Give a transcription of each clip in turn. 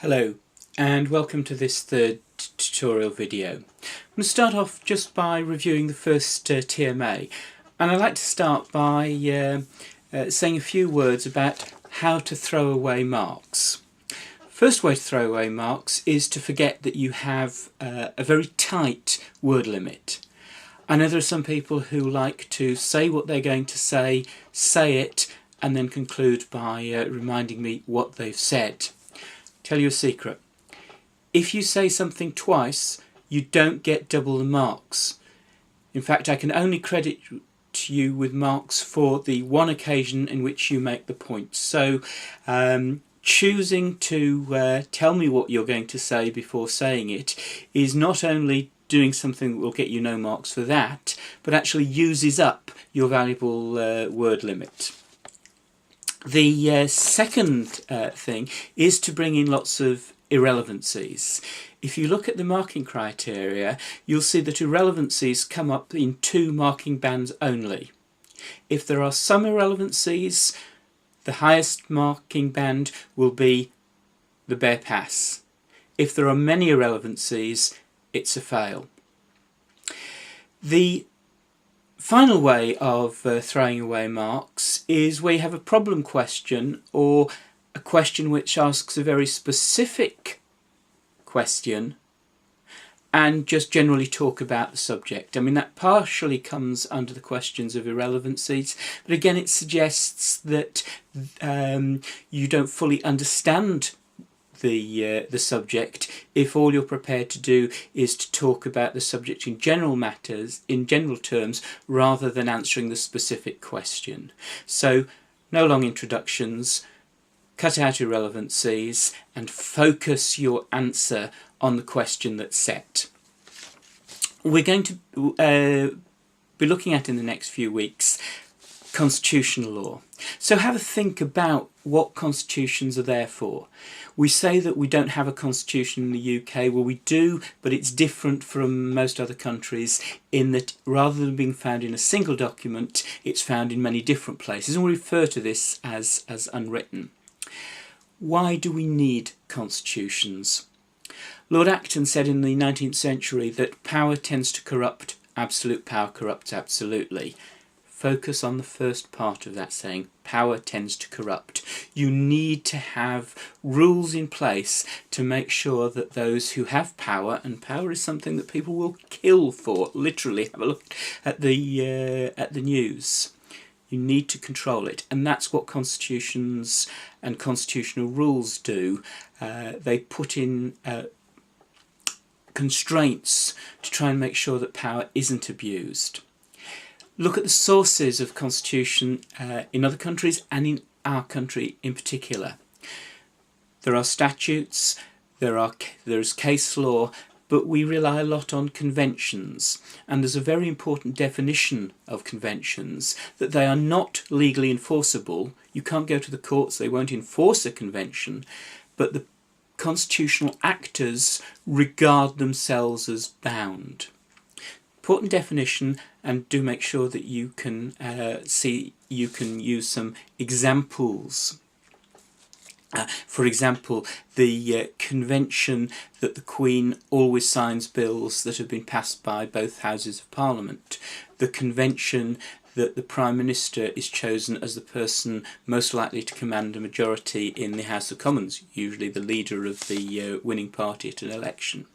Hello and welcome to this third tutorial video. I'm going to start off just by reviewing the first TMA, and I'd like to start by saying a few words about how to throw away marks. First way to throw away marks is to forget that you have a very tight word limit. I know there are some people who like to say what they're going to say it, and then conclude by reminding me what they've said. Tell you a secret. If you say something twice, you don't get double the marks. In fact, I can only credit you with marks for the one occasion in which you make the point. So choosing to tell me what you're going to say before saying it is not only doing something that will get you no marks for that, but actually uses up your valuable word limit. The second thing is to bring in lots of irrelevancies. If you look at the marking criteria, you'll see that irrelevancies come up in two marking bands only. If there are some irrelevancies, the highest marking band will be the bare pass. If there are many irrelevancies, it's a fail. The final way of throwing away marks is where you have a problem question or a question which asks a very specific question and just generally talk about the subject. I mean, that partially comes under the questions of irrelevancies, but again it suggests that you don't fully understand the subject if all you're prepared to do is to talk about the subject in general matters, in general terms, rather than answering the specific question. So no long introductions, cut out irrelevancies and focus your answer on the question that's set. We're going to be looking at in the next few weeks constitutional law. So have a think about what constitutions are there for. We say that we don't have a constitution in the UK. Well, we do, but it's different from most other countries in that rather than being found in a single document, it's found in many different places, and we refer to this as unwritten. Why do we need constitutions? Lord Acton said in the 19th century that power tends to corrupt, absolute power corrupts absolutely. Focus on the first part of that saying. Power tends to corrupt. You need to have rules in place to make sure that those who have power, and power is something that people will kill for, literally, have a look at the news. You need to control it, and that's what constitutions and constitutional rules do. They put in constraints to try and make sure that power isn't abused. Look at the sources of constitution in other countries and in our country in particular. There are statutes, there's case law, but we rely a lot on conventions, and there's a very important definition of conventions, that they are not legally enforceable. You can't go to the courts, they won't enforce a convention, but the constitutional actors regard themselves as bound. Important definition, and do make sure that you can use some examples. For example, the convention that the Queen always signs bills that have been passed by both Houses of Parliament. The convention that the Prime Minister is chosen as the person most likely to command a majority in the House of Commons, usually the leader of the winning party at an election.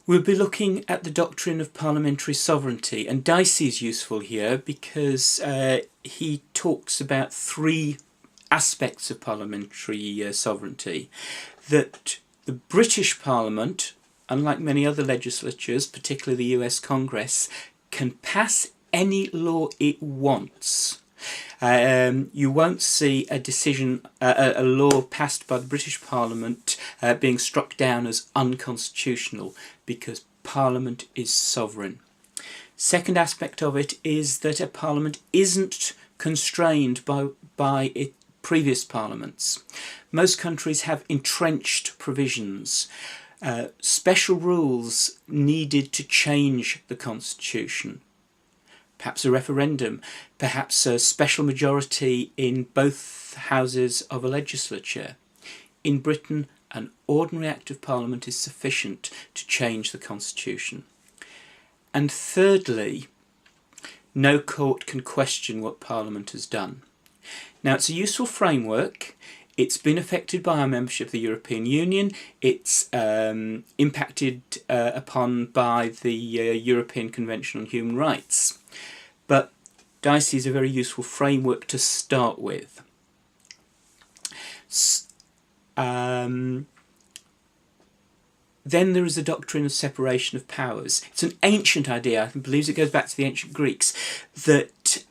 We'll be looking at the doctrine of parliamentary sovereignty, and Dicey is useful here because he talks about three aspects of parliamentary sovereignty. That the British Parliament, unlike many other legislatures, particularly the US Congress, can pass any law it wants. You won't see a decision, a law passed by the British Parliament being struck down as unconstitutional, because Parliament is sovereign. Second aspect of it is that a Parliament isn't constrained by previous parliaments. Most countries have entrenched provisions, special rules needed to change the constitution. Perhaps a referendum, perhaps a special majority in both houses of a legislature. in Britain, an ordinary Act of Parliament is sufficient to change the Constitution. And thirdly, no court can question what Parliament has done. Now, it's a useful framework. It's been affected by our membership of the European Union. It's impacted upon by the European Convention on Human Rights. But DICE is a very useful framework to start with. Then there is the doctrine of separation of powers. It's an ancient idea, I believe it goes back to the ancient Greeks, that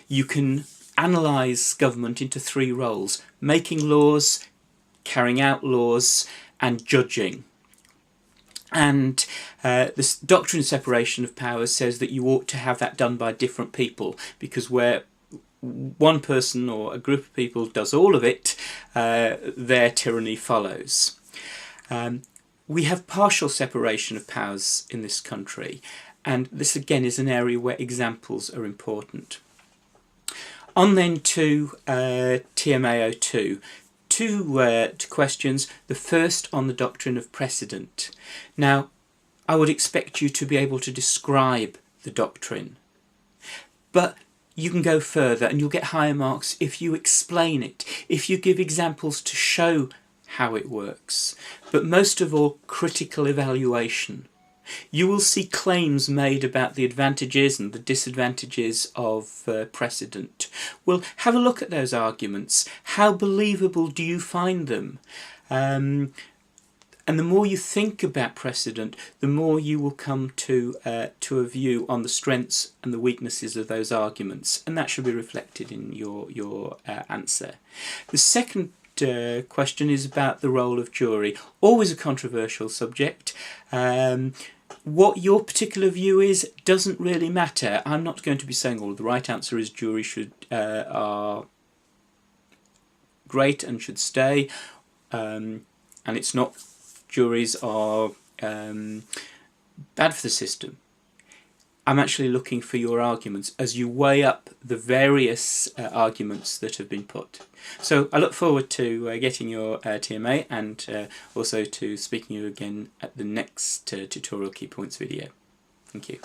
you can analyse government into three roles: making laws, carrying out laws, and judging. And this doctrine of separation of powers says that you ought to have that done by different people, because where one person or a group of people does all of it, their tyranny follows. We have partial separation of powers in this country, and this again is an area where examples are important. On then to TMAO2. Two questions. The first on the doctrine of precedent. Now, I would expect you to be able to describe the doctrine, but you can go further and you'll get higher marks if you explain it, if you give examples to show how it works, but most of all, critical evaluation. You will see claims made about the advantages and the disadvantages of precedent. Well, have a look at those arguments. How believable do you find them? And the more you think about precedent, the more you will come to a view on the strengths and the weaknesses of those arguments, and that should be reflected in your answer. The second question is about the role of jury. Always a controversial subject. What your particular view is doesn't really matter. I'm not going to be saying, the right answer is jury are great and should stay, and it's not, juries are bad for the system. I'm actually looking for your arguments as you weigh up the various arguments that have been put. So I look forward to getting your TMA, and also to speaking to you again at the next tutorial key points video. Thank you.